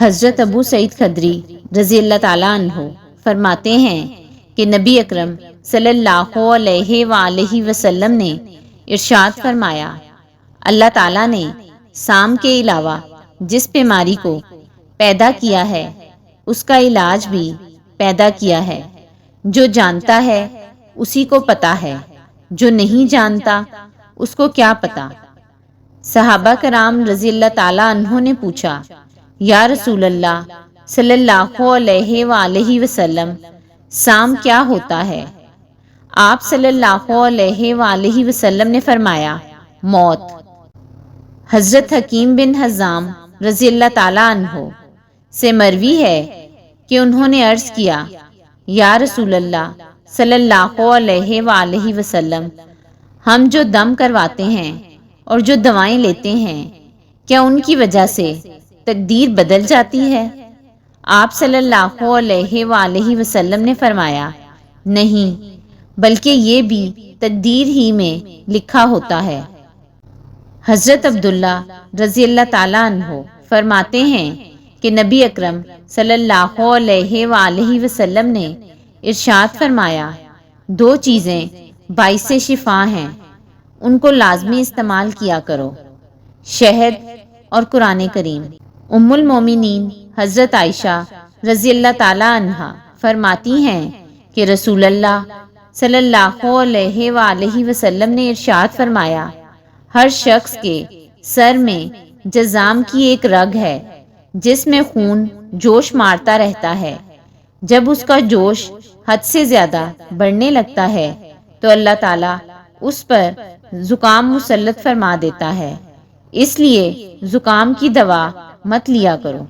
حضرت ابو سعید خدری رضی اللہ تعالیٰ عنہ فرماتے ہیں کہ نبی اکرم صلی اللہ علیہ وآلہ وسلم نے ارشاد فرمایا، اللہ تعالیٰ نے سام کے علاوہ جس بیماری کو پیدا کیا ہے اس کا علاج بھی پیدا کیا ہے۔ جو جانتا ہے اسی کو پتا ہے، جو نہیں جانتا اس کو کیا پتا۔ صحابہ کرام رضی اللہ تعالیٰ عنہ نے پوچھا، یا رسول اللہ صلی اللہ علیہ وآلہ وسلم، سام کیا ہوتا ہے؟ آپ صلی اللہ علیہ وآلہ وسلم نے فرمایا، موت۔ حضرت حکیم بن حزام رضی اللہ تعالیٰ عنہ سے مروی ہے کہ انہوں نے عرض کیا، یا رسول اللہ صلی اللہ علیہ وآلہ وسلم، ہم جو دم کرواتے ہیں اور جو دوائیں لیتے ہیں، کیا ان کی وجہ سے تقدیر بدل جاتی ہے؟ آپ صلی اللہ علیہ وآلہ وسلم نے فرمایا، نہیں، بلکہ یہ بھی تقدیر ہی میں لکھا ہوتا ہے۔ حضرت عبداللہ رضی اللہ تعالیٰ عنہ فرماتے ہیں کہ نبی اکرم صلی اللہ علیہ وآلہ وسلم نے ارشاد فرمایا، دو چیزیں باعث شفا ہیں، ان کو لازمی استعمال کیا کرو، شہد اور قرآن کریم۔ ام المومنین حضرت عائشہ رضی اللہ تعالیٰ عنہا فرماتی ہیں کہ رسول اللہ صلی اللہ علیہ وآلہ وسلم نے ارشاد فرمایا، ہر شخص کے سر میں جذام کی ایک رگ ہے جس میں خون جوش مارتا رہتا ہے، جب اس کا جوش حد سے زیادہ بڑھنے لگتا ہے تو اللہ تعالیٰ اس پر زکام مسلط فرما دیتا ہے، اس لیے زکام کی دوا مت لیا کرو۔